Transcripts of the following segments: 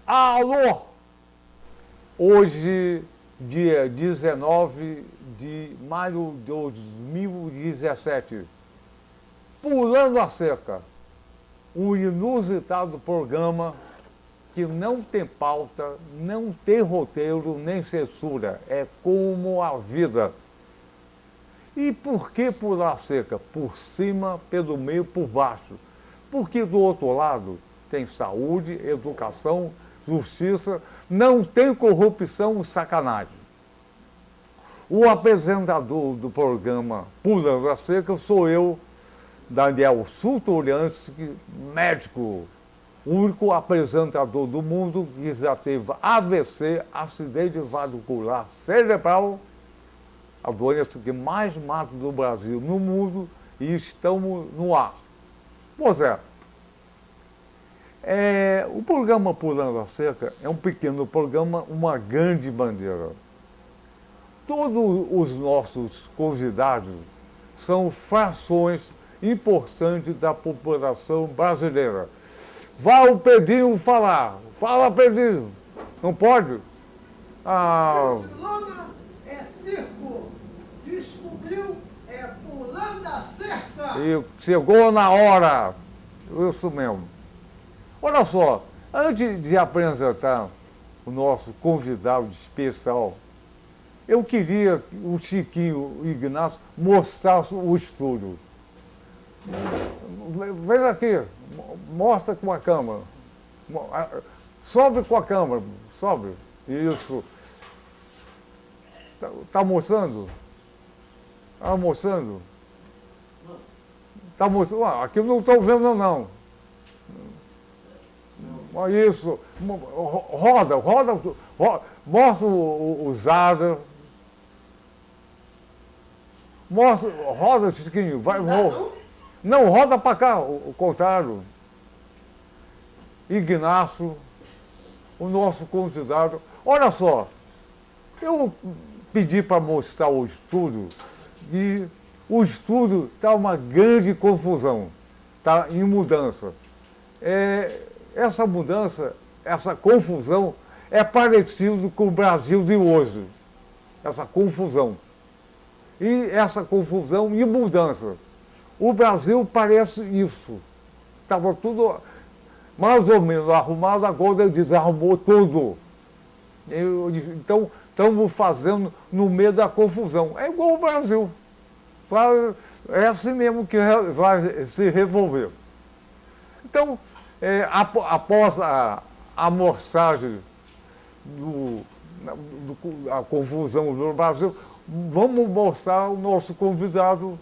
Alô! Hoje, dia 19 de maio de 2017, Pulando a Cerca, um inusitado programa que não tem pauta, não tem roteiro, nem censura. É como a vida. E por que pular a cerca? Por cima, pelo meio, por baixo. Porque do outro lado tem saúde, educação, justiça, não tem corrupção e sacanagem. O apresentador do programa Pulando a Cerca sou eu, Daniel Sulturiansky, médico, único apresentador do mundo que já teve AVC, acidente vascular cerebral, a doença que mais mata do Brasil no mundo, e estamos no ar. Pois é, o programa Pulando a Cerca é um pequeno programa, uma grande bandeira. Todos os nossos convidados são frações importantes da população brasileira. Vai o Pedrinho falar. Fala, Pedrinho. Não pode? Barcelona é circo. Descobriu é pulando a cerca. E chegou na hora. Isso mesmo. Olha só, antes de apresentar o nosso convidado especial, eu queria que o Chiquinho Ignacio mostrasse o estúdio. Vem aqui, mostra com a câmera. Sobe com a câmera, sobe. Isso. Tá mostrando? Tá mostrando? Tá mostrando? Aqui eu não estou vendo, não. Isso. Roda, mostra o Zara. Mostra, roda, Chiquinho. Vai, não, roda para cá, o contrário. Ignacio, o nosso convidado. Olha só, eu pedi para mostrar o estúdio e o estúdio está uma grande confusão, está em mudança. Essa mudança, essa confusão é parecido com o Brasil de hoje. Essa confusão. E essa confusão e mudança. O Brasil parece isso. Estava tudo mais ou menos arrumado, agora ele desarrumou tudo. Então, estamos fazendo no meio da confusão. É igual o Brasil. É assim mesmo que vai se revolver. Então, após a amostragem da confusão do Brasil, vamos mostrar o nosso convidado,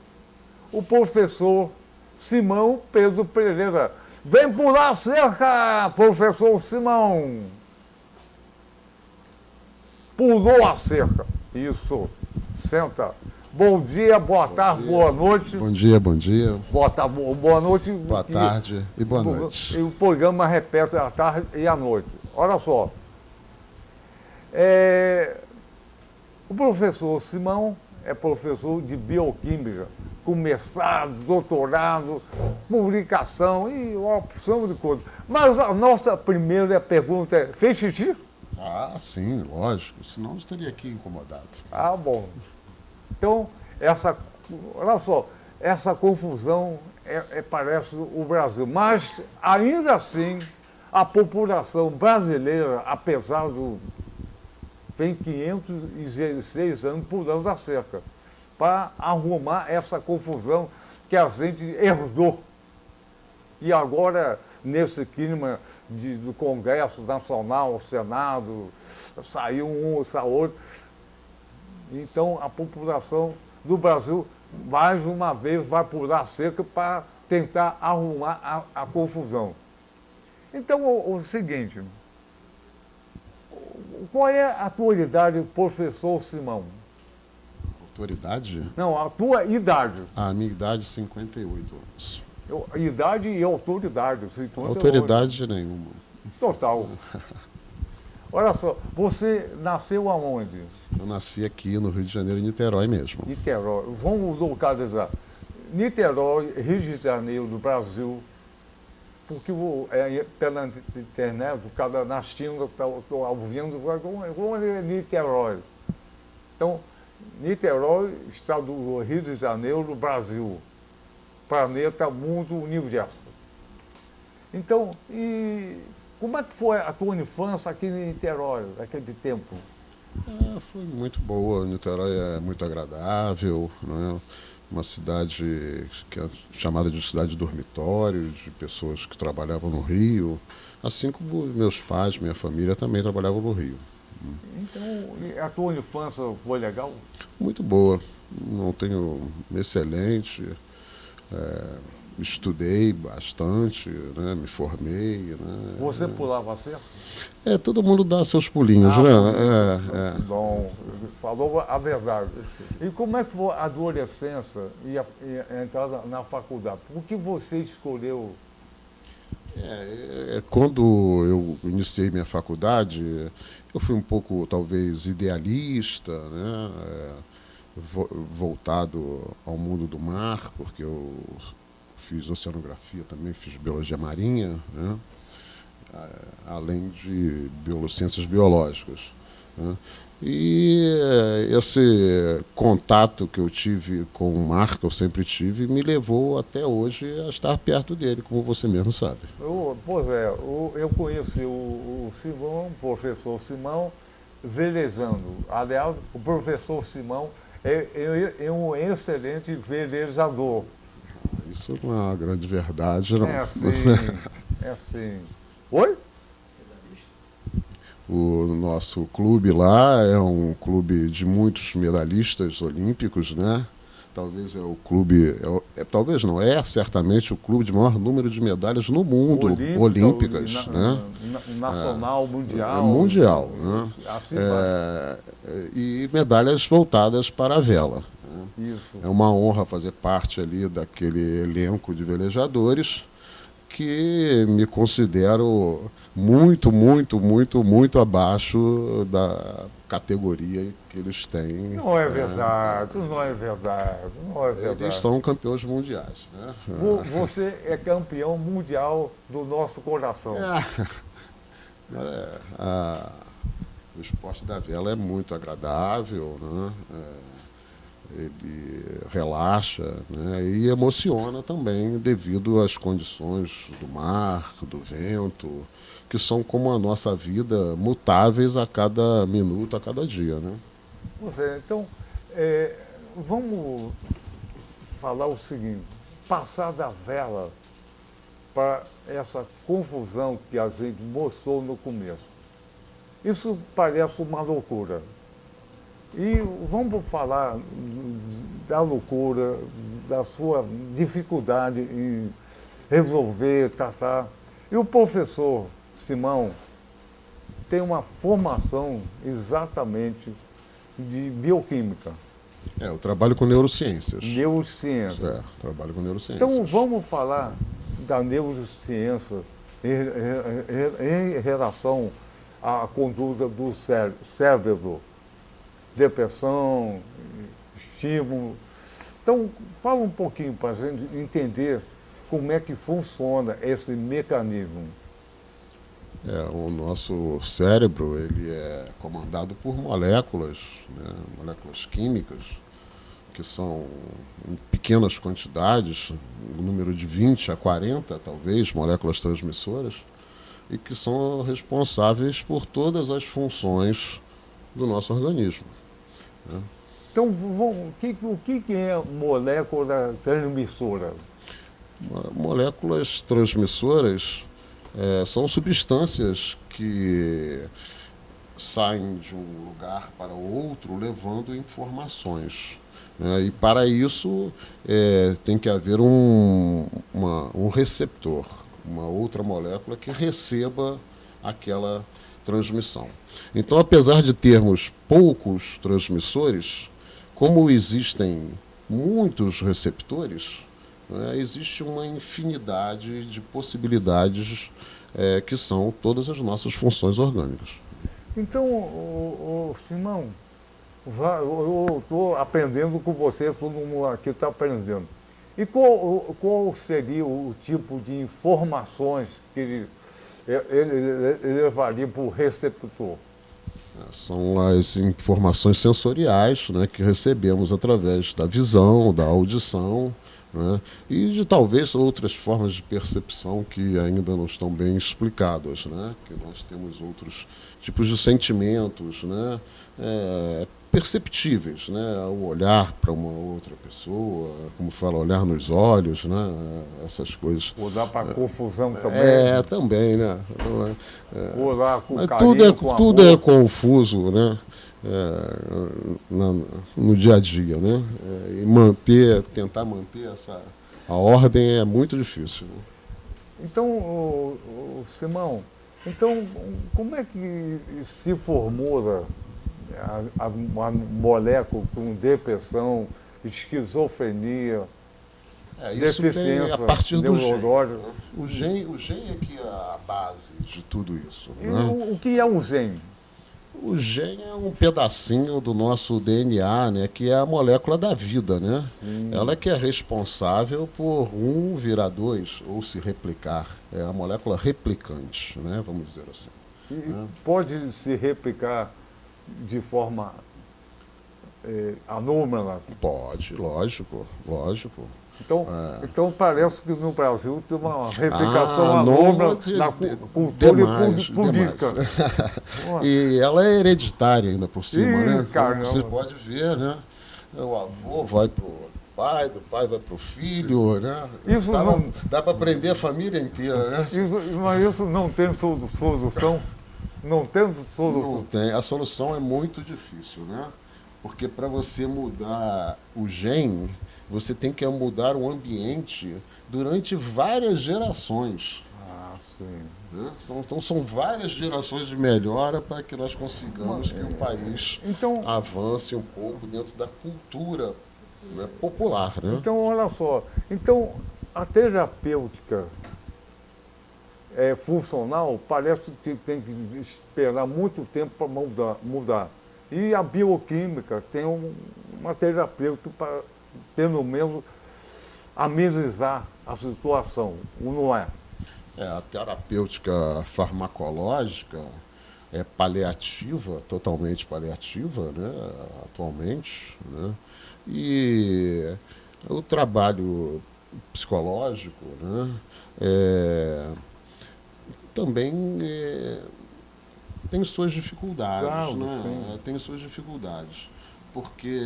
o professor Simão Pedro Pereira. Vem pular a cerca, professor Simão. Pulou a cerca. Isso. Senta. Bom dia, boa tarde, boa noite. Bom dia, bom dia. Boa noite. Boa tarde e boa noite. E o programa repete a tarde e a noite. Olha só. O professor Simão é professor de bioquímica, com mestrado, doutorado, publicação e uma opção de coisas. Mas a nossa primeira pergunta é: fez xixi? Ah, sim, lógico, senão eu estaria aqui incomodado. Ah, bom. Então, olha só, essa confusão parece o Brasil. Mas, ainda assim, a população brasileira, apesar tem 516 anos pulando a cerca, para arrumar essa confusão que a gente herdou. E agora, nesse clima do Congresso Nacional, Senado, saiu um, saiu outro. Então, a população do Brasil, mais uma vez, vai pular a cerca para tentar arrumar a confusão. Então, o seguinte, qual é a tua idade, professor Simão? Autoridade? Não, a tua idade. A minha idade, 58 anos. Idade e autoridade. 58. Autoridade nenhuma. Total. Olha só, você nasceu aonde? Eu nasci aqui no Rio de Janeiro, em Niterói mesmo. Niterói. Vamos localizar. Niterói, Rio de Janeiro, do Brasil. porque pela internet, o cara nascendo, está ouvindo, como é Niterói. Então, Niterói, estado do Rio de Janeiro, Brasil. Planeta, mundo, universo. Então, e como é que foi a tua infância aqui em Niterói, naquele tempo? Foi muito boa. Niterói é muito agradável, né? Uma cidade que é chamada de cidade dormitório, de pessoas que trabalhavam no Rio, assim como meus pais, minha família também trabalhavam no Rio. Então, e a tua infância foi legal? Muito boa. Não tenho excelente. Estudei bastante, né? Me formei, né? Você pulava certo? Todo mundo dá seus pulinhos, né? Bom, falou a verdade. E como é que foi a adolescência e a entrada na faculdade? Por que você escolheu? Quando eu iniciei minha faculdade, eu fui um pouco, talvez, idealista, né? Voltado ao mundo do mar, porque eu fiz oceanografia também, fiz biologia marinha, né? Além de ciências biológicas, né? E esse contato que eu tive com o mar, que eu sempre tive, me levou até hoje a estar perto dele, como você mesmo sabe. Pois é, eu conheci o Simão, o professor Simão, velejando. Aliás, o professor Simão é um excelente velejador. Isso não é uma grande verdade, não. É assim, é assim. Oi? O nosso clube lá é um clube de muitos medalhistas olímpicos, né? Talvez é o clube, talvez não, é certamente o clube de maior número de medalhas no mundo, olímpicas, né? Nacional, mundial. Mundial, né? Assim vai. E medalhas voltadas para a vela. Isso. É uma honra fazer parte ali daquele elenco de velejadores que me considero muito, muito, muito, muito abaixo da categoria que eles têm. Não é verdade, não é verdade, não é verdade. Eles são campeões mundiais, né? Você é campeão mundial do nosso coração. O esporte da vela é muito agradável, né? Ele relaxa, né? E emociona também devido às condições do mar, do vento, que são como a nossa vida, mutáveis a cada minuto, a cada dia, né? Então, vamos falar o seguinte, passar da vela para essa confusão que a gente mostrou no começo. Isso parece uma loucura. E vamos falar da loucura, da sua dificuldade em resolver, tratar. E o professor Simão tem uma formação exatamente de bioquímica. Eu trabalho com neurociências. Neurociência. Trabalho com neurociências. Então vamos falar da neurociência em relação à conduta do cérebro. Depressão, estímulo. Então, fala um pouquinho para a gente entender como é que funciona esse mecanismo. O nosso cérebro ele é comandado por moléculas, né, moléculas químicas, que são em pequenas quantidades, um número de 20 a 40, talvez, moléculas transmissoras, e que são responsáveis por todas as funções do nosso organismo. Então, o que é molécula transmissora? Moléculas transmissoras são substâncias que saem de um lugar para outro levando informações, né? E para isso tem que haver um receptor, uma outra molécula que receba aquela transmissão. Então, apesar de termos poucos transmissores, como existem muitos receptores, né, existe uma infinidade de possibilidades que são todas as nossas funções orgânicas. Então, Simão, eu estou aprendendo com você, todo mundo aqui está aprendendo. E qual seria o tipo de informações que ele levaria para o receptor? São as informações sensoriais, né, que recebemos através da visão, da audição, né, e de talvez outras formas de percepção que ainda não estão bem explicadas, né, que nós temos outros tipos de sentimentos, né, perceptíveis, né, ao olhar para uma outra pessoa, como fala, olhar nos olhos, né, essas coisas. Olhar para a confusão também. Também, né? Olhar com Mas carinho, com tudo amor. é confuso, né? No dia a dia, né? E tentar manter a ordem é muito difícil. Né? Então, Simão, então como é que se formula a molécula com depressão, esquizofrenia, Isso vem deficiência a partir do gene. neurológica? O gene é que é a base de tudo isso. E Né? o que é um gene? O gene é um pedacinho do nosso DNA, né, que é a molécula da vida, né? Ela que é responsável por um virar dois ou se replicar. É a molécula replicante, né? Vamos dizer assim. E pode se replicar de forma anômala? Pode, lógico. Então parece que no Brasil tem uma replicação anômala anômala na cultura demais, e política. E ela é hereditária ainda por cima, Ih, né? caramba. Você pode ver, né? O avô vai pro pai, do pai vai pro filho, né? Isso Dá para aprender a família inteira, né? Mas isso não tem solução? Não tem solução? Não tem. A solução é muito difícil, né? Porque para você mudar o gene, você tem que mudar o ambiente durante várias gerações. Ah, sim. Né? Então são várias gerações de melhora para que nós consigamos que o país avance um pouco dentro da cultura, né, popular. Né? Então, olha só. Então, a terapêutica funcional parece que tem que esperar muito tempo para mudar. E a bioquímica tem uma terapêutica para, pelo menos, amenizar a situação, não é? A terapêutica farmacológica é paliativa, totalmente paliativa, né, atualmente. Né? E o trabalho psicológico, né, também tem suas dificuldades. Claro, Né? Tem suas dificuldades. Porque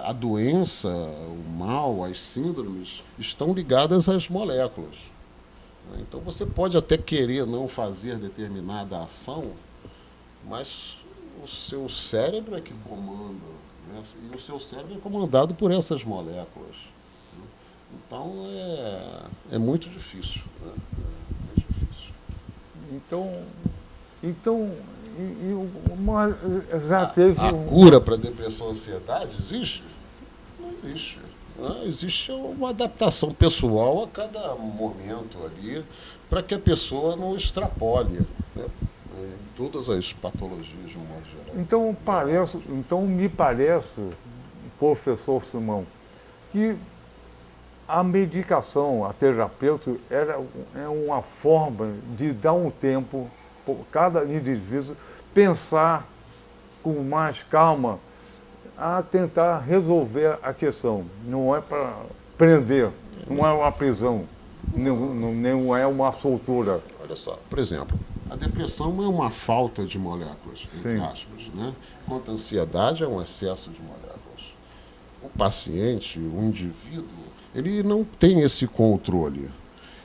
a doença, o mal, as síndromes estão ligadas às moléculas. Então você pode até querer não fazer determinada ação, mas o seu cérebro é que comanda. Né? E o seu cérebro é comandado por essas moléculas. Né? Então é muito difícil. Né? É muito difícil. Então já teve A cura para depressão e ansiedade existe? Não existe. Existe uma adaptação pessoal a cada momento ali, para que a pessoa não extrapole, né, todas as patologias de um modo geral. Então me parece, professor Simão, que a medicação, a terapêutica, é uma forma de dar um tempo para cada indivíduo pensar com mais calma a tentar resolver a questão. Não é para prender, não é uma prisão, não é uma soltura. Olha só, por exemplo, a depressão é uma falta de moléculas, entre aspas, né? Enquanto a ansiedade é um excesso de moléculas. O paciente, o indivíduo, ele não tem esse controle.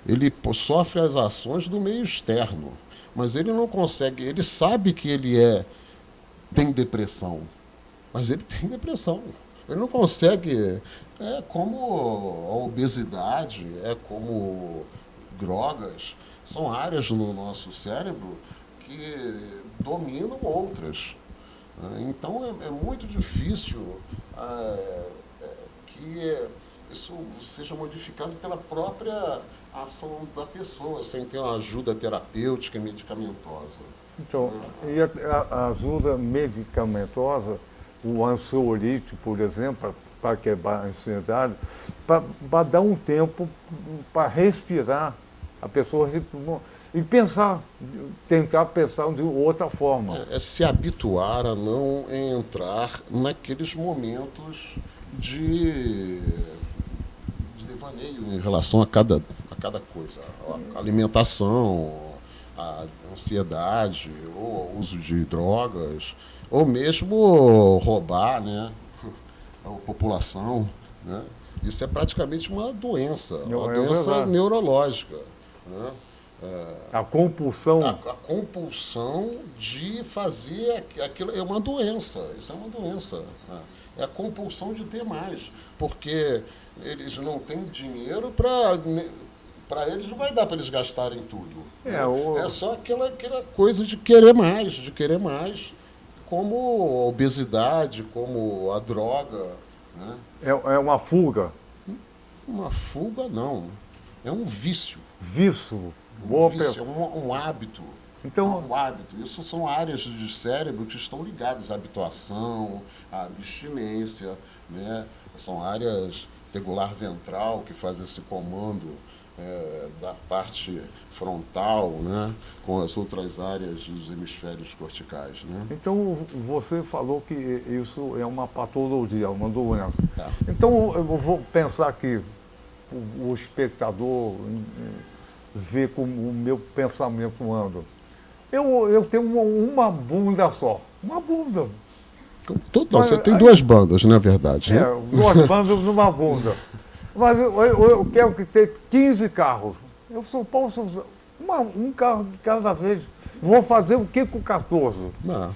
Ele sofre as ações do meio externo, mas ele não consegue, ele sabe que ele tem depressão, mas ele tem depressão. Ele não consegue, é como a obesidade, é como drogas, são áreas no nosso cérebro que dominam outras. Então é muito difícil que isso seja modificado pela própria ação da pessoa, sem ter uma ajuda terapêutica e medicamentosa. Então, e a ajuda medicamentosa, o ansiolítico, por exemplo, para quebrar a ansiedade, para dar um tempo para respirar, a pessoa e pensar, tentar pensar de outra forma. É se habituar a não entrar naqueles momentos de devaneio em relação a cada coisa. A alimentação, a ansiedade, ou o uso de drogas, ou mesmo roubar, né, a população. Né? Isso é praticamente uma doença verdade. neurológica. Né? A compulsão. A compulsão de fazer aquilo é uma doença. Isso é uma doença. Né? É a compulsão de ter mais. Porque eles não têm dinheiro para eles, não vai dar para eles gastarem tudo. É só aquela coisa de querer mais, como a obesidade, como a droga. Né? É uma fuga. Uma fuga, não. É um vício. Vício. É um hábito. Então, um hábito. Isso são áreas do cérebro que estão ligadas à habituação, à abstinência. Né? São áreas tegular ventral que faz esse comando da parte frontal, né? Com as outras áreas dos hemisférios corticais. Né? então você falou que isso é uma patologia, uma doença. Tá. Então eu vou pensar que o espectador vê como o meu pensamento anda. Eu tenho uma bunda só. Uma bunda. Você tem duas bandas, na verdade. Né? Duas bandas numa bunda. Mas eu quero que tenha 15 carros. Eu só posso usar um carro de cada vez. Vou fazer o que com 14? Não.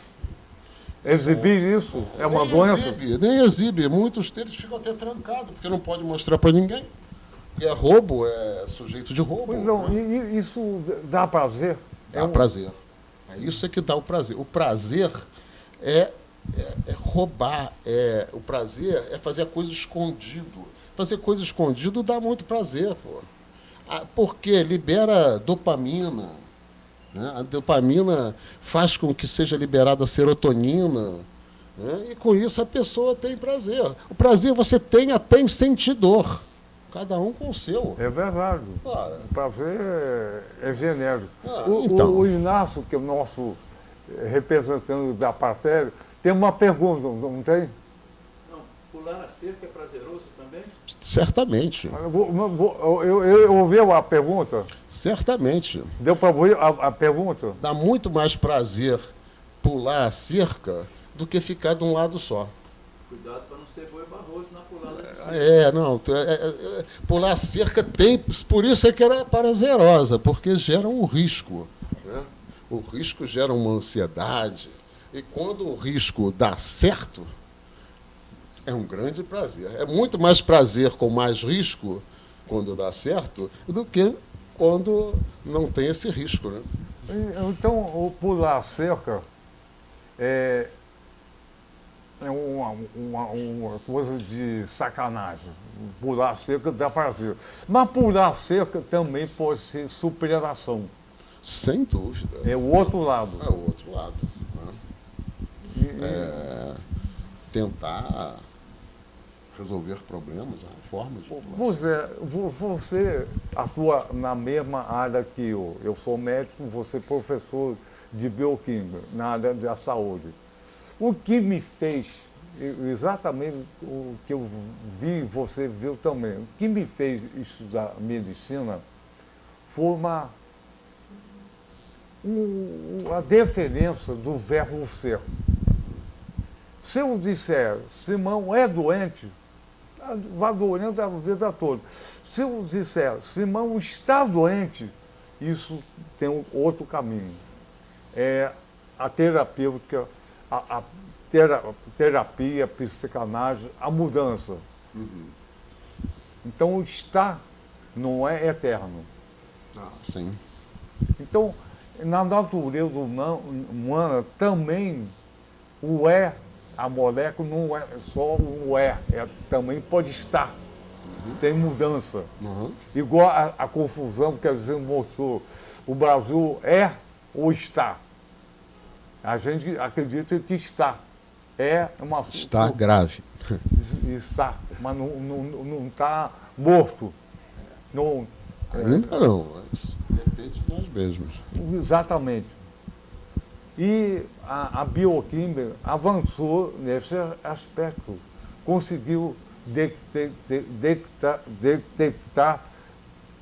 Exibir isso é uma doença? Nem exibe. Muitos deles ficam até trancados, porque não pode mostrar para ninguém. E é roubo, é sujeito de roubo. Pois não, né? isso dá prazer? Dá prazer. É isso é que dá o prazer. O prazer é roubar. O prazer é fazer a coisa escondido. Fazer coisa escondido dá muito prazer, pô. Porque libera dopamina. Né? A dopamina faz com que seja liberada a serotonina. Né? E com isso a pessoa tem prazer. O prazer você tem até em sentir dor. Cada um com o seu. É verdade. Claro. O prazer é genérico. Então. O Inácio, que é o nosso representante da plateia, tem uma pergunta, não tem? Não, pular a cerca é prazeroso também? Certamente. Eu ouvi a pergunta? Certamente. Deu para ouvir a pergunta? Dá muito mais prazer pular a cerca do que ficar de um lado só. Cuidado para não ser boi barroso na pulada de cerca. Pular a cerca tem, por isso é que era prazerosa, porque gera um risco. Né? O risco gera uma ansiedade. E quando o risco dá certo, é um grande prazer. É muito mais prazer com mais risco, quando dá certo, do que quando não tem esse risco. Né? Então, o pular a cerca é uma coisa de sacanagem. Pular a cerca dá prazer. Mas pular a cerca também pode ser superação. Sem dúvida. É o outro lado. É o outro lado. Né? Tentar resolver problemas, a forma de você atua na mesma área que eu. Eu sou médico, você professor de bioquímica, na área da saúde. O que me fez, exatamente o que eu vi, você viu também, o que me fez estudar medicina foi a diferença do verbo ser. Se eu disser, Simão é doente, vai doente a vida toda. Se eu disser, Simão está doente, isso tem outro caminho. É a terapêutica, a terapia, a psicanálise, a mudança. Uhum. Então, o estar não é eterno. Sim. Então, na natureza humana também o a molécula não é só o também pode estar. Tem mudança. Uhum. Igual a confusão que a gente mostrou. O Brasil é ou está? A gente acredita que está. é uma... Está grave. Está, mas não está morto. Não, Ainda não, mas depende de nós mesmos. exatamente. E a bioquímica avançou nesse aspecto. Conseguiu detectar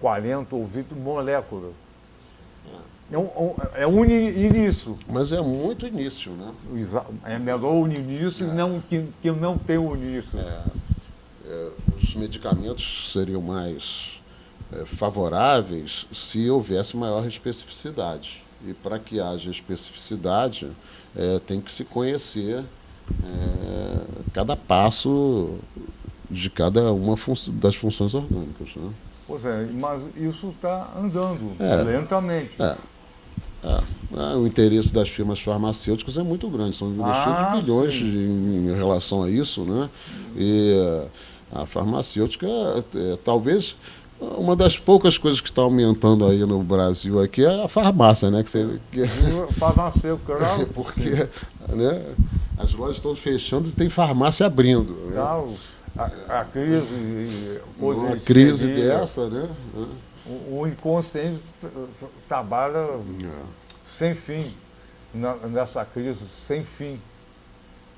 40 ou 20 moléculas. É um início. Mas é muito início, né? É melhor o início que não ter o início. Os medicamentos seriam mais favoráveis se houvesse maior especificidade. E para que haja especificidade, tem que se conhecer cada passo de cada uma das funções orgânicas. Né? Pois é, mas isso está andando lentamente. O interesse das firmas farmacêuticas é muito grande, são investidos de bilhões em relação a isso, né? E a farmacêutica, talvez, uma das poucas coisas que está aumentando aí no Brasil aqui é a farmácia, né? Farmacêutica, porque né, as lojas estão fechando e tem farmácia abrindo. Né? A crise... Uma crise dessa, né? O inconsciente trabalha sem fim, nessa crise sem fim.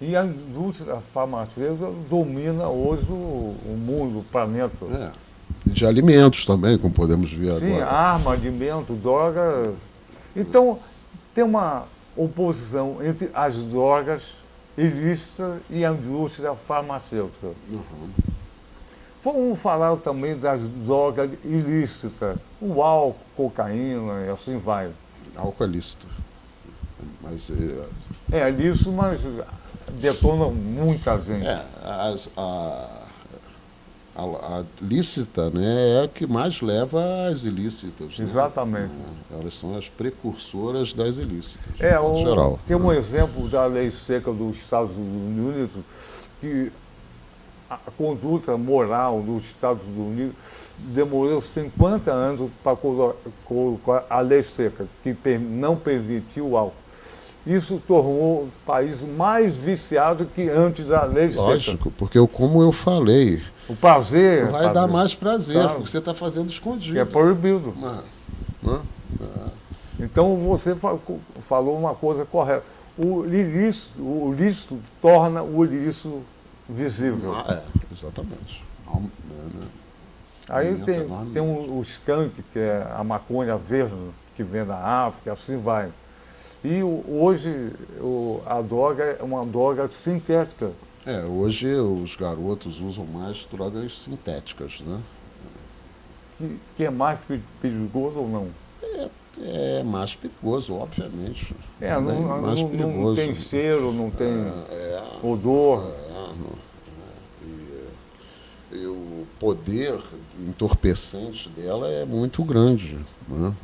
E a indústria farmacêutica domina hoje o mundo, o planeta. De alimentos também, como podemos ver agora. Sim, arma, alimento, droga. Então, tem uma oposição entre as drogas ilícitas e a indústria farmacêutica. Vamos falar também das drogas ilícitas, o álcool, cocaína e assim vai. Álcool é lícito. Mas, é lícito, mas detona muita gente. A lícita, né, é a que mais leva às ilícitas. Exatamente. Né? Elas são as precursoras das ilícitas. Geral. Tem um exemplo da lei seca dos Estados Unidos que a conduta moral dos Estados Unidos demorou 50 anos para colocar a lei seca, que não permitiu o álcool. Isso tornou o país mais viciado que antes da lei seca. Lógico, porque como eu falei, o prazer... vai dar mais prazer, porque você está fazendo escondido. É proibido. Então você falou uma coisa correta. O lícito torna o ilícito visível. Exatamente. Aí tem o skunk, que é a maconha verde, que vem da África, assim vai. E hoje a droga é uma droga sintética. Hoje os garotos usam mais drogas sintéticas, né? Que é mais perigoso ou não? É mais perigoso, obviamente. Não tem cheiro, não tem odor. E o poder entorpecente dela é muito grande, né?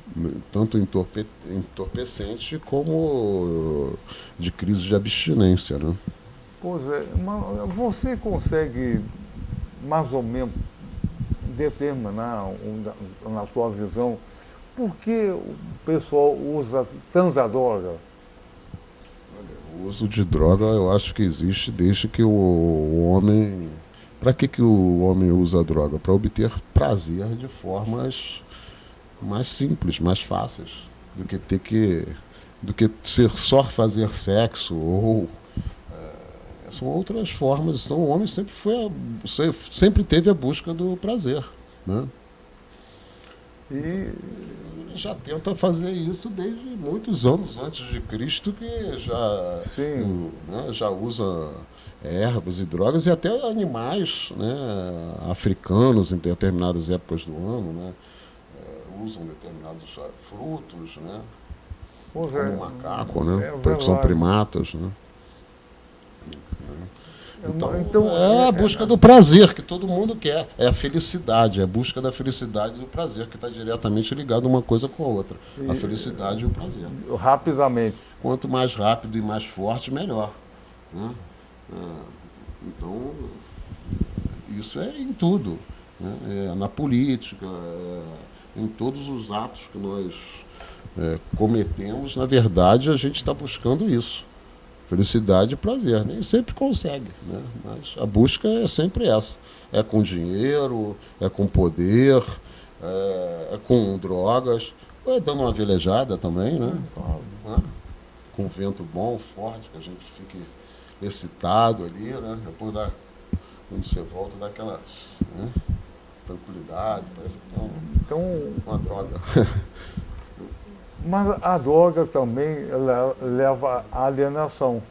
Tanto entorpecente como de crise de abstinência, né? Pois é, mas você consegue mais ou menos determinar, na sua visão, por que o pessoal usa tanta droga? O uso de droga eu acho que existe desde que o homem... Para que o homem usa a droga? Para obter prazer de formas mais simples, mais fáceis, do que ser só fazer sexo ou são outras formas. Então o homem sempre teve a busca do prazer, né? E já tenta fazer isso desde muitos anos antes de Cristo, que já usa ervas e drogas, e até animais, né, africanos em determinadas épocas do ano, né, usam determinados frutos, né, como o macaco, né, porque são primatas, né. Então é a busca do prazer que todo mundo quer, é a felicidade, é a busca da felicidade e do prazer, que está diretamente ligado uma coisa com a outra, a felicidade e o prazer. Rapidamente. Quanto mais rápido e mais forte, melhor, né? Então, isso é em tudo, né? Na política, em todos os atos que nós cometemos, na verdade, a gente está buscando isso. Felicidade e prazer. Nem sempre consegue, né? Mas a busca é sempre essa. É com dinheiro, é com poder, é com drogas, ou é dando uma velejada também, né? Né? Com vento bom, forte, que a gente fique excitado ali, né? Depois quando você volta, dá aquela, né? Tranquilidade, parece que é Então, uma droga. mas a droga também leva à alienação.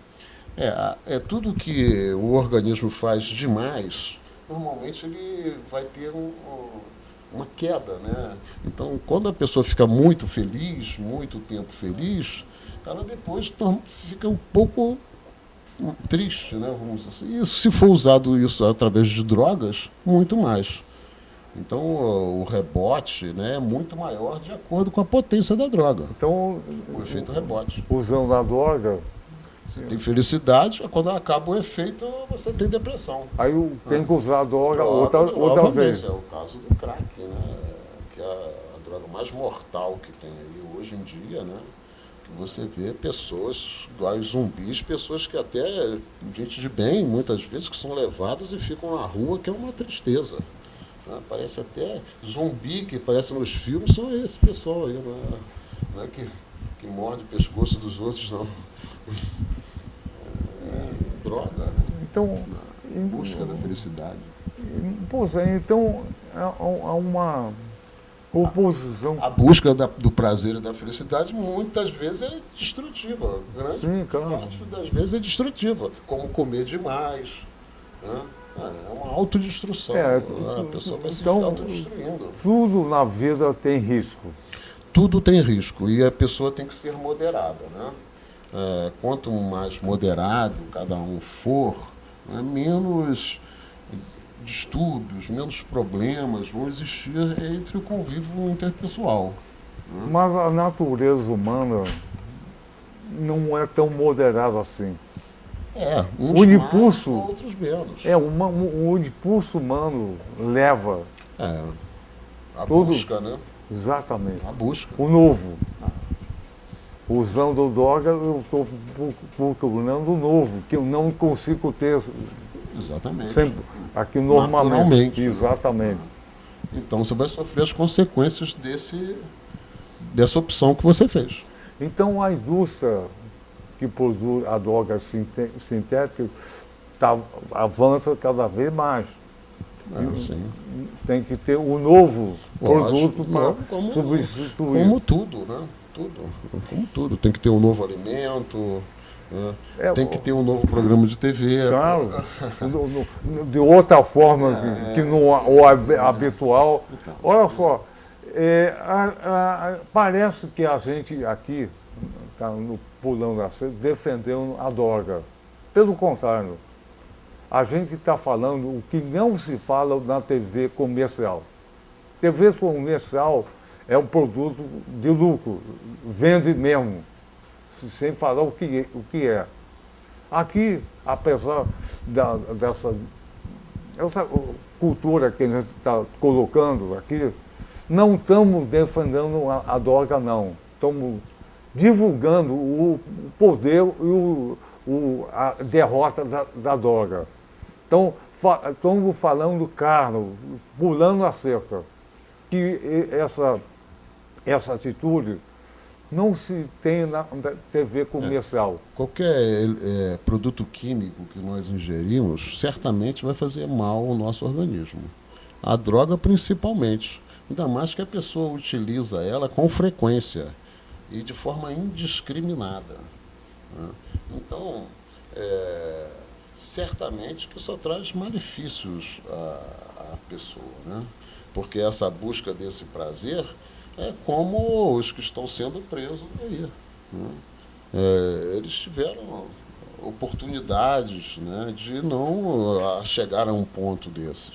É tudo que o organismo faz demais, normalmente ele vai ter uma queda, né? Então, quando a pessoa fica muito feliz, muito tempo feliz, ela depois fica um pouco triste, né? Vamos dizer assim. E se for usado isso através de drogas, muito mais. Então, o rebote, né, é muito maior de acordo com a potência da droga, Então, o efeito rebote. usando a droga, Você tem felicidade, quando acaba o efeito, você tem depressão. aí tem que usar a droga outra Novamente, vez. é o caso do crack, né? Que é a droga mais mortal que tem aí hoje em dia, né? Que você vê pessoas iguais zumbis, pessoas que até, gente de bem, muitas vezes, que são levadas e ficam na rua, que é uma tristeza. Né? Parece até zumbi que aparece nos filmes, são esse pessoal aí, não é que morde o pescoço dos outros, não. Droga, né? Então, Em busca da felicidade. pois é, então há uma oposição. A busca do prazer e da felicidade muitas vezes é destrutiva. Grande Sim, claro. parte das vezes é destrutiva, como comer demais. Né? É uma autodestruição. A pessoa vai se então, autodestruindo. Tudo na vida tem risco. Tudo tem risco e a pessoa tem que ser moderada. Né? Quanto mais moderado cada um for, né, menos distúrbios, menos problemas vão existir entre o convívio interpessoal. Mas a natureza humana não é tão moderada assim. Uns O impulso- mais, outros menos. O impulso humano leva A tudo- busca, né? exatamente A busca. o novo. Usando droga, eu estou procurando o novo, que eu não consigo ter Exatamente. sempre aqui normalmente. Naturalmente. Exatamente. Então você vai sofrer as consequências dessa opção que você fez. Então a indústria que produz a droga sintética avança cada vez mais. Sim. Tem que ter um novo Lógico, produto para como- substituir. Como tudo, né? Tudo. Como tudo. Tem que ter um novo alimento, né? Tem que ter um novo programa de TV. Claro, de outra forma que não o habitual. Olha só, parece que a gente aqui, tá, no Pulando a Cerca, defendendo a droga. Pelo contrário, a gente está falando o que não se fala na TV comercial. TV comercial é um produto de lucro, vende mesmo, sem falar o que é. Aqui, apesar dessa cultura que a gente está colocando aqui, não estamos defendendo a droga, não. Estamos divulgando o poder e a derrota da droga. Então, estamos falando claro, pulando a cerca, que essa atitude não se tem na TV comercial. Qualquer produto químico que nós ingerimos, certamente vai fazer mal ao nosso organismo. A droga principalmente. Ainda mais que a pessoa utiliza ela com frequência e de forma indiscriminada. Né? Então, certamente que só traz malefícios à pessoa. Né? Porque essa busca desse prazer é como os que estão sendo presos aí. Né? Eles tiveram oportunidades, né, de não chegar a um ponto desses.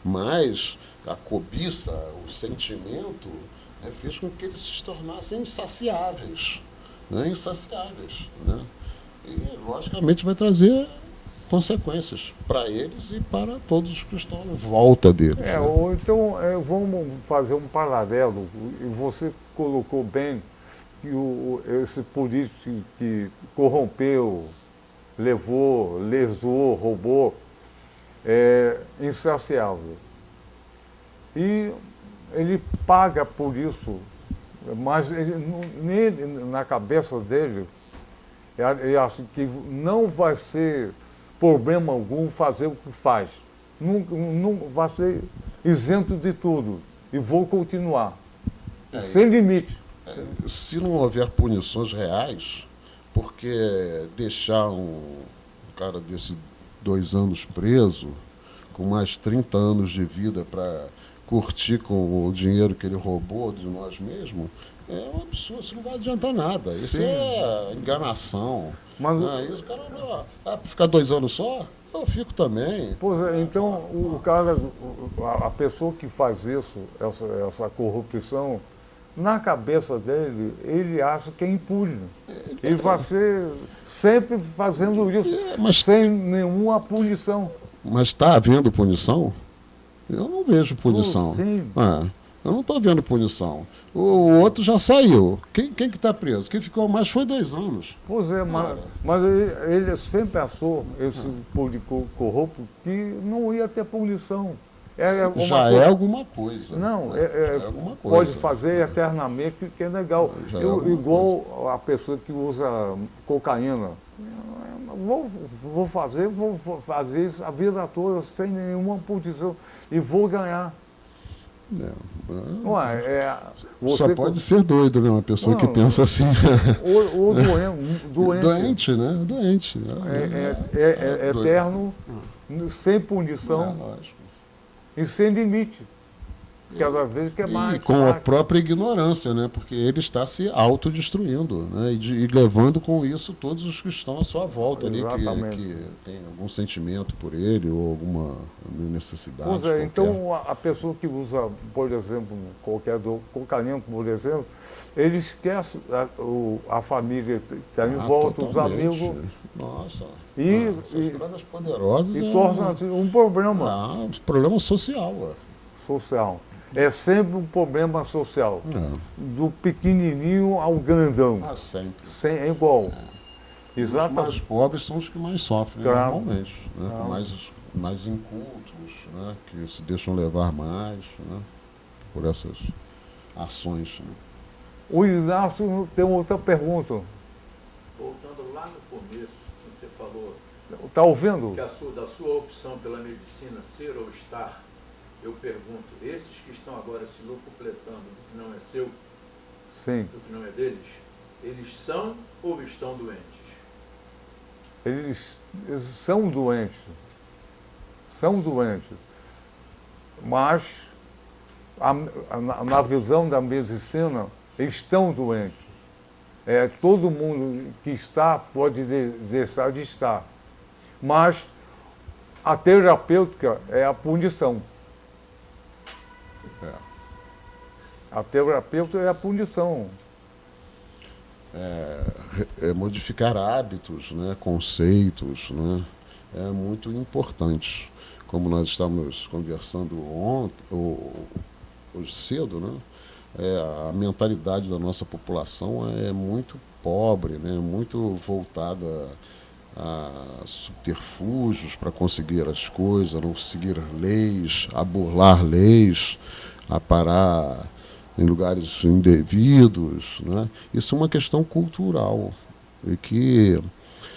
Mas a cobiça, o sentimento, né, fez com que eles se tornassem insaciáveis. Né, insaciáveis. Né? E, logicamente, vai trazer consequências para eles e para todos que estão em volta deles. Né? Ou então, vamos fazer um paralelo, e você colocou bem que esse político que corrompeu levou, lesou, roubou, é insaciável. E ele paga por isso, mas na cabeça dele, ele acha que não vai ser problema algum fazer o que faz. Não vai ser isento de tudo. E vou continuar. Sem limite. Se não houver punições reais, porque deixar um cara desse 2 anos preso, com mais 30 anos de vida para curtir com o dinheiro que ele roubou de nós mesmos, é um absurdo, isso não vai adiantar nada. Isso é enganação. Mas, Isso, cara, ficar 2 anos só? Eu fico também. Pois é, então o cara, a pessoa que faz isso, essa corrupção, na cabeça dele, ele acha que é impune. Ele vai ser sempre fazendo isso, mas sem nenhuma punição. Mas está havendo punição? Eu não vejo punição. Sim. Eu não estou vendo punição. O outro já saiu. Quem que está preso? Quem ficou mais foi 2 anos. Pois é, mas ele sempre achou, esse político corrupto, que não ia ter punição. Já é alguma coisa. Não, é alguma coisa. Pode fazer eternamente, que é legal. Igual a pessoa que usa cocaína. Vou fazer isso a vida toda sem nenhuma punição e vou ganhar. Só pode ser doido, né? Uma pessoa que pensa assim. Ou doente. Doente, né? Doente. É eterno, sem punição. Lógico. E sem limite. Cada vez que é mais. E com a própria ignorância, né? Porque ele está se autodestruindo, né? E levando com isso todos os que estão à sua volta ali, que tem algum sentimento por ele ou alguma necessidade. Pois é, então a pessoa que usa, por exemplo, cocaína, por exemplo, ele esquece a família que está em volta, os amigos. Nossa. Essas drogas poderosas. E torna um problema. Um problema social. Social. É sempre um problema social. Do pequenininho ao grandão. Sempre. É igual. Exatamente. Os mais pobres são os que mais sofrem, normalmente. Né? Mais incultos, né? Que se deixam levar mais, né? Por essas ações. Né? O Inácio tem outra pergunta. Voltando lá no começo, quando você falou Está ouvindo? que da sua opção pela medicina ser ou estar, eu pergunto, esses que estão agora se locupletando do que não é seu, Sim. do que não é deles, eles são ou estão doentes? Eles são doentes. São doentes. Mas, na visão da medicina, estão doentes. Todo mundo que está pode deixar de estar. Mas a terapêutica é a punição. A terapêutica é a punição. Modificar hábitos, né, conceitos, né, é muito importante. Como nós estávamos conversando hoje cedo, né, a mentalidade da nossa população é muito pobre, né, muito voltada a subterfúgios para conseguir as coisas, a não seguir leis, a burlar leis, a parar em lugares indevidos, né? Isso é uma questão cultural e que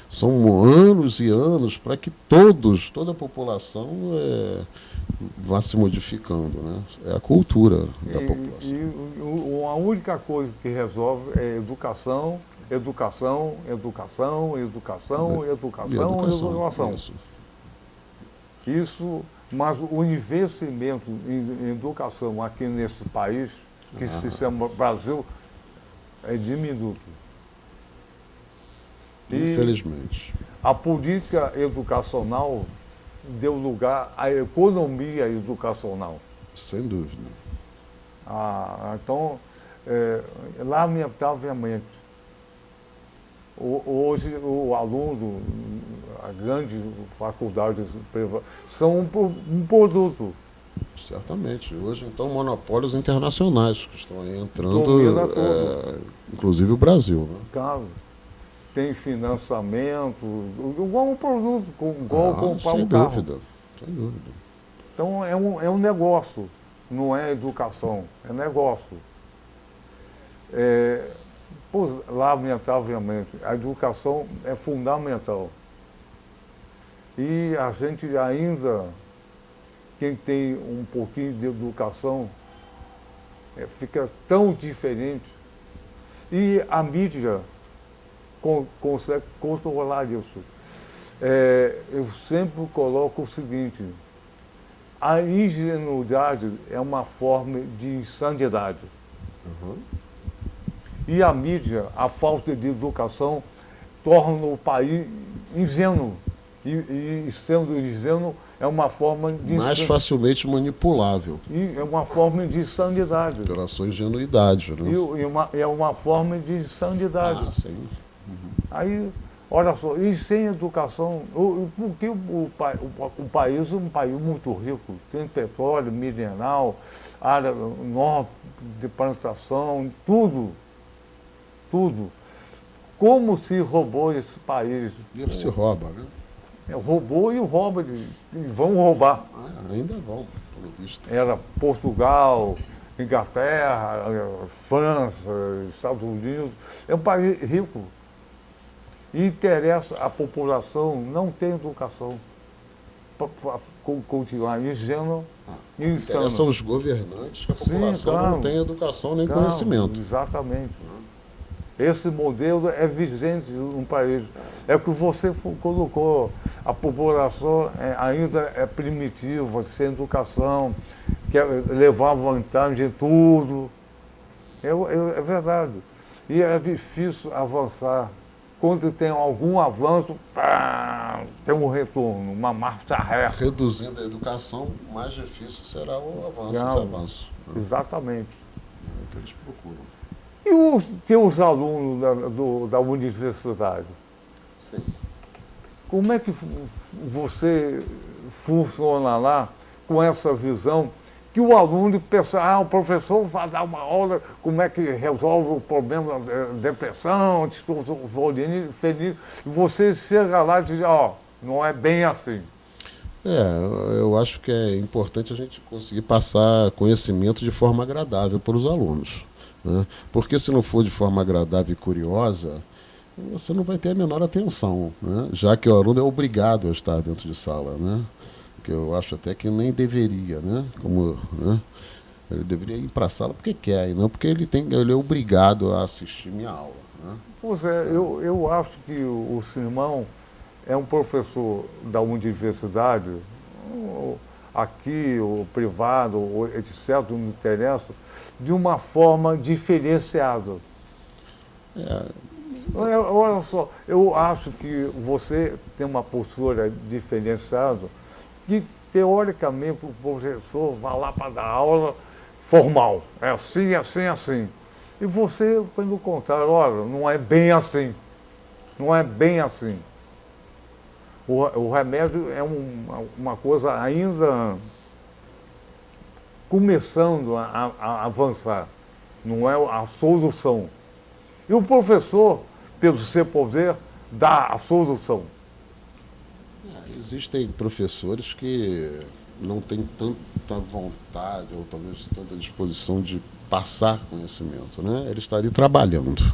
são anos e anos para que toda a população vá se modificando, né? É a cultura da população. E a única coisa que resolve é educação, educação, educação, educação, educação, educação. Isso, mas o investimento em educação aqui nesse país, que se chama Brasil, é diminuto. Infelizmente. A política educacional deu lugar à economia educacional. Sem dúvida. Então, lamentavelmente, hoje o aluno, a grande faculdade são um produto. Certamente. Hoje, então, monopólios internacionais que estão aí entrando, inclusive o Brasil. Né? Claro. tem financiamento, igual um produto, igual comprar sem um carro. dúvida, sem dúvida. Então é um negócio, não é educação, é negócio. Lamentavelmente, a educação é fundamental. E a gente ainda, quem tem um pouquinho de educação, fica tão diferente. E a mídia consegue controlar isso. Eu sempre coloco o seguinte: a ingenuidade é uma forma de insanidade. Uhum. E a mídia, a falta de educação, torna o país ingênuo. E sendo ingênuo é uma forma de Mais facilmente manipulável. E é uma forma de insanidade. Pela sua ingenuidade, né? É uma forma de insanidade. Sim. Aí, olha só, e sem educação, porque o país é um país muito rico, tem petróleo, mineral, área enorme de plantação, tudo. Como se roubou esse país? E ele se rouba, né? Roubou e rouba, e vão roubar. Ainda vão, pelo visto. Era Portugal, Inglaterra, França, Estados Unidos. É um país rico. E interessa a população não ter educação para continuar ingênua e insana. Interessam os governantes que a população não tem educação nem conhecimento. Exatamente. Esse modelo é vigente no país. É o que você colocou. A população ainda é primitiva, sem educação, quer levar vantagem em tudo. É verdade. E é difícil avançar. Quando tem algum avanço, tem um retorno, uma marcha ré. Reduzindo a educação, mais difícil será o avanço, esse avanço. Exatamente. É o que eles procuram. E os teus alunos da universidade? Sim. Como é que você funciona lá com essa visão que o aluno pensa, o professor vai dar uma aula, como é que resolve o problema da depressão, esquizofrenia, feliz, e você chega lá e diz, não é bem assim. Eu acho que é importante a gente conseguir passar conhecimento de forma agradável para os alunos. Né? Porque se não for de forma agradável e curiosa, você não vai ter a menor atenção, né? Já que o aluno é obrigado a estar dentro de sala, né? Que eu acho até que nem deveria, né? Né? Ele deveria ir para a sala porque quer, e não porque ele é obrigado a assistir minha aula. Né? Pois é, eu acho que o Simão é um professor da universidade, aqui, o privado, etc., não interessa, de uma forma diferenciada. Olha só, eu acho que você tem uma postura diferenciada, que teoricamente o professor vai lá para dar aula formal, é assim, assim, assim. E você, pelo contrário, olha, não é bem assim, não é bem assim. O remédio é uma coisa ainda começando a avançar, não é a solução. E o professor, pelo seu poder, dá a solução. Existem professores que não têm tanta vontade ou talvez tanta disposição de passar conhecimento, né? Ele está ali trabalhando,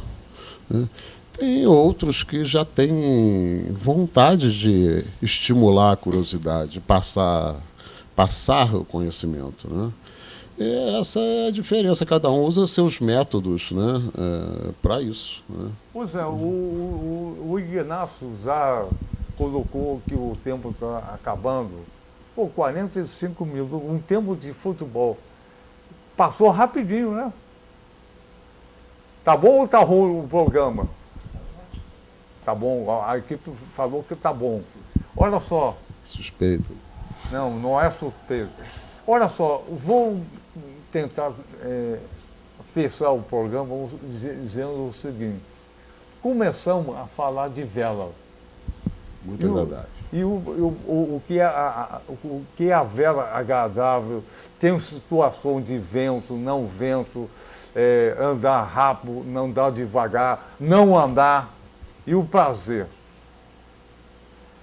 né? Tem outros que já têm vontade de estimular a curiosidade, passar o conhecimento, né? E essa é a diferença, cada um usa seus métodos, né, para isso. Né? Pois é, o Ignácio já colocou que o tempo está acabando. 45 minutos, um tempo de futebol. Passou rapidinho, né? Tá bom ou tá ruim o programa? Tá bom, a equipe falou que tá bom. Olha só. Suspeito. Não é suspeito. Olha só, vou tentar fechar o programa dizendo o seguinte. Começamos a falar de vela. Muito agradável. E o que é a vela agradável, tem situação de vento, não vento, andar rápido, não andar devagar, não andar. e o prazer.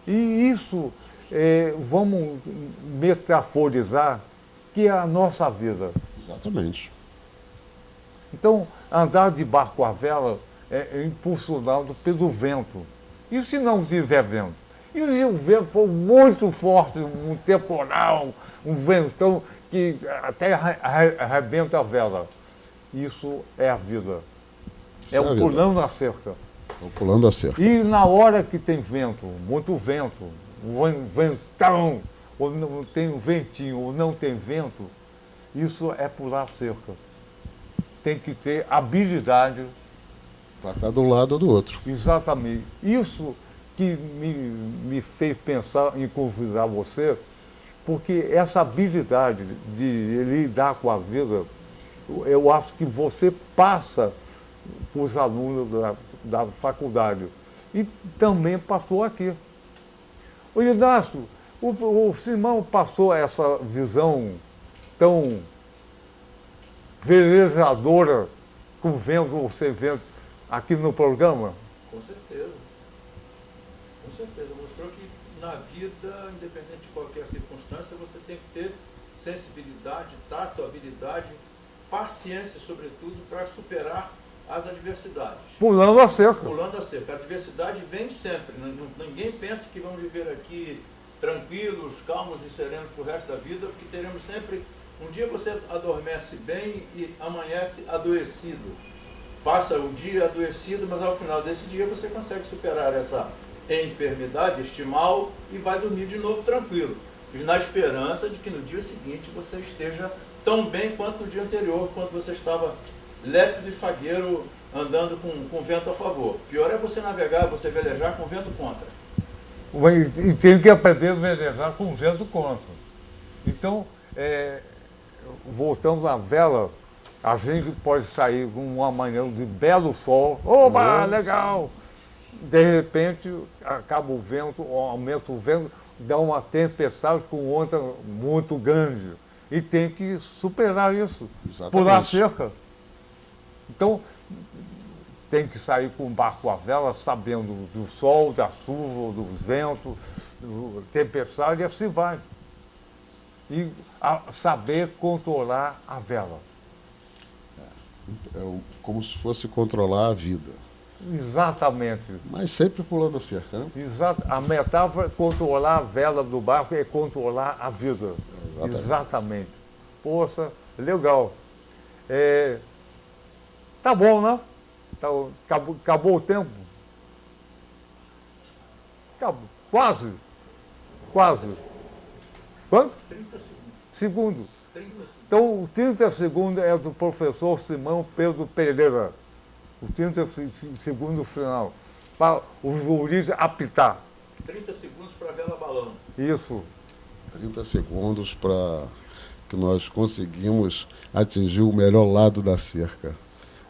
E isso vamos metaforizar que é a nossa vida. Exatamente. Então, andar de barco à vela é impulsionado pelo vento. E se não tiver vento? E se o vento for muito forte, um temporal, um ventão que até arrebenta a vela? Isso é a vida. Isso É a o vida. pulando a cerca. Estou pulando a cerca. E na hora que tem vento, muito vento, um ventão, ou não tem um ventinho, ou não tem vento, isso é pular a cerca. Tem que ter habilidade. Para estar de um lado ou do outro. Exatamente. Isso que me fez pensar em convidar você, porque essa habilidade de lidar com a vida, eu acho que você passa para os alunos da faculdade. E também passou aqui. O Inácio, o Simão passou essa visão tão velejadora, com vento ou sem vento, aqui no programa? Com certeza. Com certeza. Mostrou que na vida, independente de qualquer circunstância, você tem que ter sensibilidade, tato, habilidade, paciência, sobretudo, para superar as adversidades. Pulando a cerca. Pulando a cerca. A adversidade vem sempre. Ninguém pensa que vamos viver aqui tranquilos, calmos e serenos para o resto da vida, porque teremos sempre... Um dia você adormece bem e amanhece adoecido. Passa o dia adoecido, mas ao final desse dia você consegue superar essa enfermidade, este mal, e vai dormir de novo tranquilo. Na esperança de que no dia seguinte você esteja tão bem quanto no dia anterior, quando você estava lépido e fagueiro, andando com vento a favor. Pior é você navegar, você velejar com vento contra. E tem que aprender a velejar com vento contra. Então, voltando à vela, a gente pode sair com uma manhã de belo sol. Oba, legal! De repente, acaba o vento, aumenta o vento, dá uma tempestade com onda muito grande. E tem que superar isso. Exatamente. Pular a cerca. Então, tem que sair com o barco à vela, sabendo do sol, da chuva, dos ventos, tempestade, e assim vai. E saber controlar a vela. Como se fosse controlar a vida. Exatamente. Mas sempre pulando a cerca, né? A metáfora, controlar a vela do barco é controlar a vida. Exatamente. Poxa, legal. Tá bom, né? Acabou o tempo? Acabou. Quase. Quanto? 30 segundos. Segundos. 30 segundos. Então, o 30 segundos é do professor Simão Pedro Pereira. O 30 segundos final. Para o juiz apitar. 30 segundos para a vela balando. Isso. 30 segundos para que nós conseguimos atingir o melhor lado da cerca.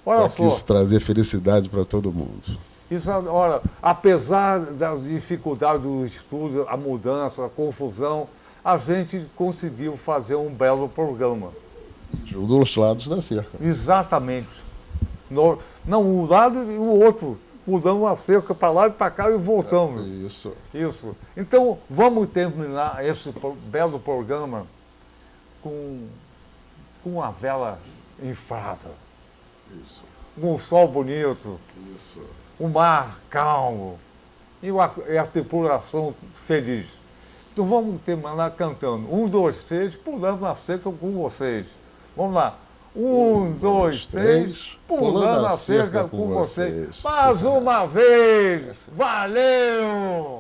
Olha para que só. isso trazer felicidade para todo mundo. Isso, olha, apesar das dificuldades do estudo, a mudança, a confusão, a gente conseguiu fazer um belo programa. De um dos lados da cerca. Exatamente. Não, um lado e o outro. Mudamos a cerca para lá e para cá e voltamos. Isso. Isso. Então, vamos terminar esse belo programa com a vela inflada. Isso. Com o sol bonito, Isso. o mar calmo e a tripulação feliz. Então vamos terminar cantando. 1, 2, 3, pulando a cerca com vocês. Vamos lá. 1, 2, 3, pulando a cerca com vocês. Mais uma vez. Valeu!